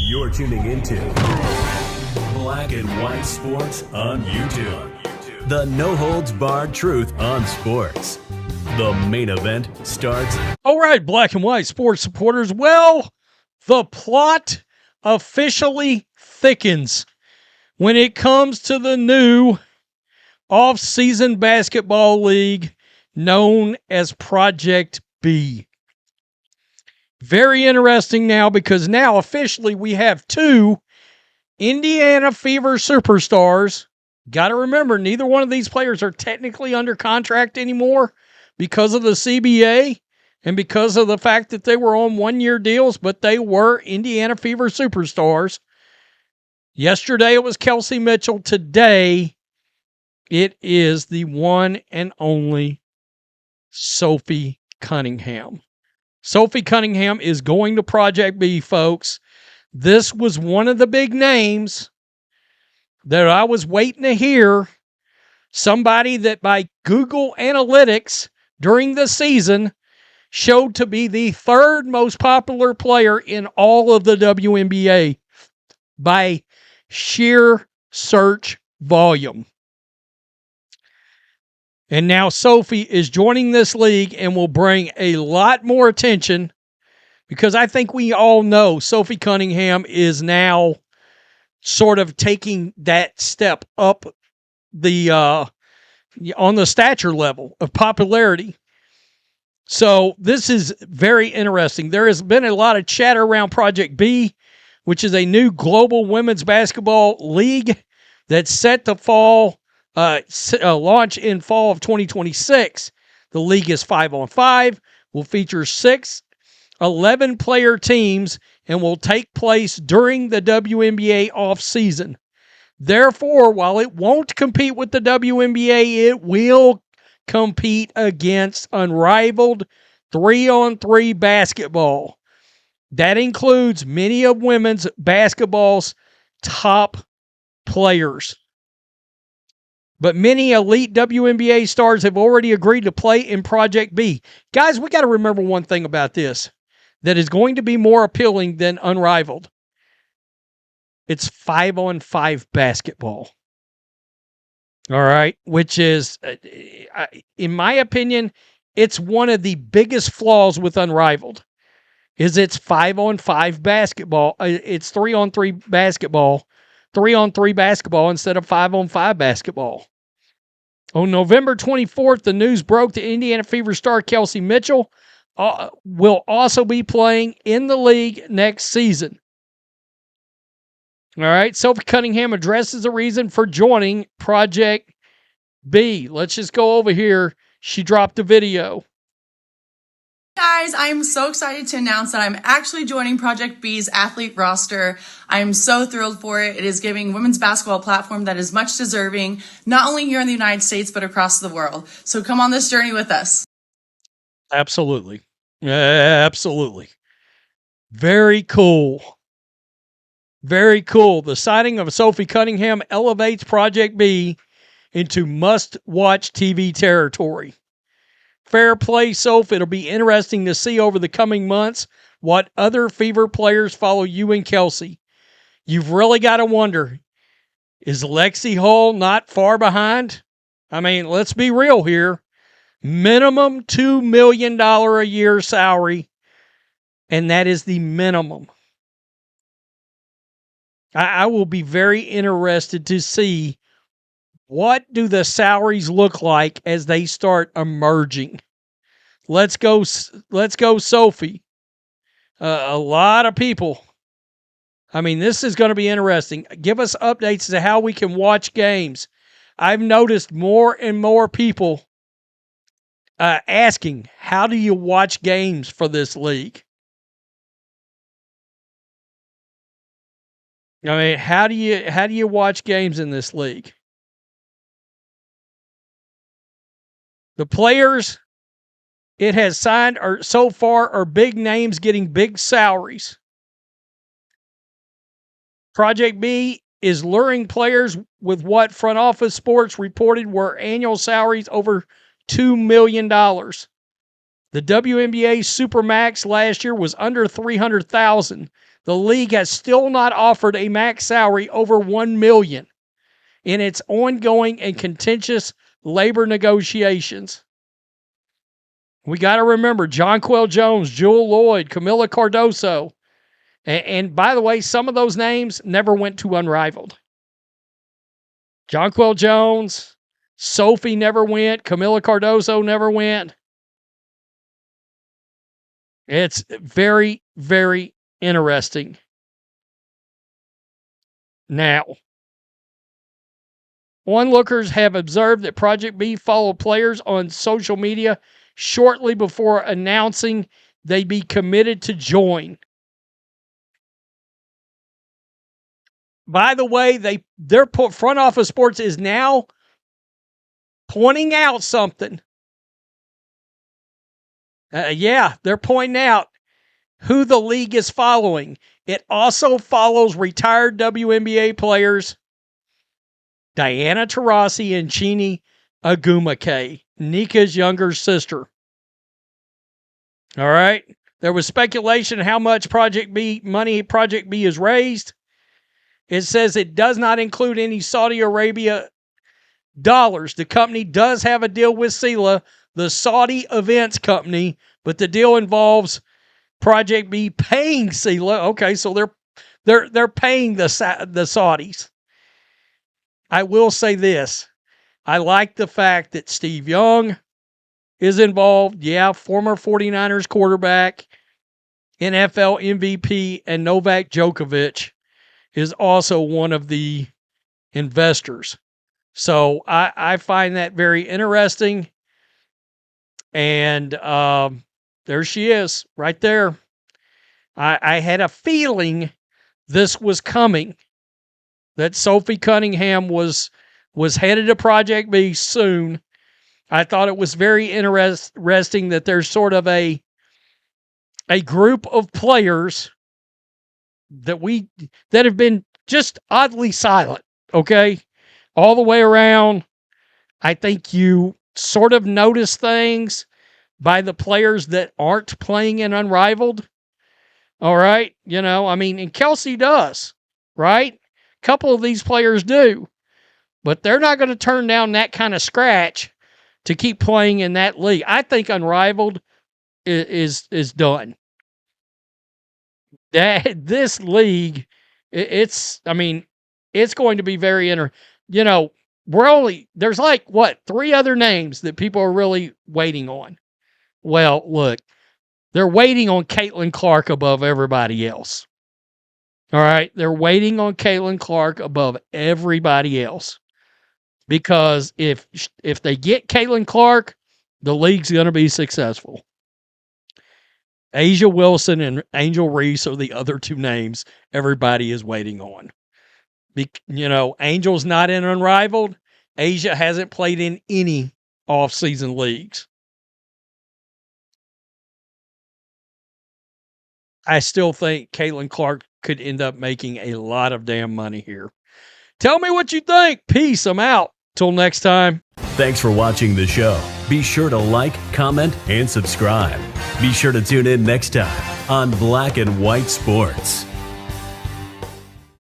You're tuning into Black and White Sports on YouTube. The no-holds-barred truth on sports. The main event starts. All right, Black and White Sports supporters. Well, the plot officially thickens when it comes to the new off-season basketball league known as Project B. Very interesting now, because now officially we have two Indiana Fever Superstars. Got to remember, neither one of these players are technically under contract anymore because of the CBA and because of the fact that they were on one-year deals, but they were Indiana Fever Superstars. Yesterday it was Kelsey Mitchell. Today it is the one and only Sophie Cunningham. Sophie Cunningham is going to Project B, folks. This was one of the big names that I was waiting to hear. Somebody that by Google Analytics during the season showed to be the third most popular player in all of the WNBA by sheer search volume. And now Sophie is joining this league and will bring a lot more attention, because I think we all know Sophie Cunningham is now sort of taking that step up the on the stature level of popularity. So this is very interesting. There has been a lot of chatter around Project B, which is a new global women's basketball league that's set to launch in fall of 2026. The league is 5-on-5, will feature 6 11-player teams, and will take place during the WNBA offseason. Therefore, while it won't compete with the WNBA, it will compete against unrivaled 3-on-3 basketball. That includes many of women's basketball's top players. But many elite WNBA stars have already agreed to play in Project B. Guys, we got to remember one thing about this that is going to be more appealing than unrivaled. It's 5-on-5 basketball. All right, which is, in my opinion, it's one of the biggest flaws with unrivaled. Is it's 5-on-5 basketball. It's 3-on-3 basketball. 3-on-3 basketball instead of 5-on-5 basketball. On November 24th, the news broke that Indiana Fever star Kelsey Mitchell will also be playing in the league next season. All right, Sophie Cunningham addresses the reason for joining Project B. Let's just go over here. She dropped a video. Guys, I am so excited to announce that I'm actually joining Project B's athlete roster. I am so thrilled for it. It is giving women's basketball a platform that is much deserving, not only here in the United States, but across the world. So come on this journey with us. Absolutely. Absolutely. Very cool. Very cool. The signing of Sophie Cunningham elevates Project B into must-watch TV territory. Fair play, Soph. It'll be interesting to see over the coming months what other Fever players follow you and Kelsey. You've really got to wonder, is Lexie Hull not far behind? I mean, let's be real here. Minimum $2 million a year salary, and that is the minimum. I will be very interested to see what do the salaries look like as they start emerging. Let's go, Sophie. A lot of people. I mean, this is going to be interesting. Give us updates as to how we can watch games. I've noticed more and more people asking, how do you watch games for this league? I mean, how do you watch games in this league? The players it has signed so far are big names getting big salaries. Project B is luring players with what Front Office Sports reported were annual salaries over $2 million. The WNBA Supermax last year was under $300,000. The league has still not offered a max salary over $1 million in its ongoing and contentious labor negotiations. We got to remember Jonquel Jones, Jewel Lloyd, Camila Cardoso. And by the way, some of those names never went to Unrivaled. Jonquel Jones, Sophie never went. Camila Cardoso never went. It's very, very interesting. Now, onlookers have observed that Project B followed players on social media shortly before announcing they'd be committed to join. By the way, their front office sports is now pointing out something. They're pointing out who the league is following. It also follows retired WNBA players Diana Taurasi and Chini Agumake, Nika's younger sister. All right. There was speculation how much Project B is raised. It says it does not include any Saudi Arabia dollars. The company does have a deal with SELA, the Saudi events company, but the deal involves Project B paying SELA. Okay, so they're paying the Saudis. I will say this. I like the fact that Steve Young is involved. Yeah, former 49ers quarterback, NFL MVP, and Novak Djokovic is also one of the investors. So I find that very interesting. And there she is, right there. I had a feeling this was coming, that Sophie Cunningham was headed to Project B soon. I thought it was very interesting that there's sort of a group of players that have been just oddly silent, okay? All the way around. I think you sort of notice things by the players that aren't playing in Unrivaled. All right? And Kelsey does, right? A couple of these players do. But they're not going to turn down that kind of scratch to keep playing in that league. I think Unrivaled is done. This league, it's going to be very there's like, 3 other names that people are really waiting on. Well, look, they're waiting on Caitlin Clark above everybody else. All right? They're waiting on Caitlin Clark above everybody else. Because if they get Caitlin Clark, the league's going to be successful. Asia Wilson and Angel Reese are the other 2 names everybody is waiting on. Angel's not in Unrivaled. Asia hasn't played in any off-season leagues. I still think Caitlin Clark could end up making a lot of damn money here. Tell me what you think. Peace. I'm out. Till next time. Thanks for watching the show. Be sure to like, comment, and subscribe. Be sure to tune in next time on Black and White Sports.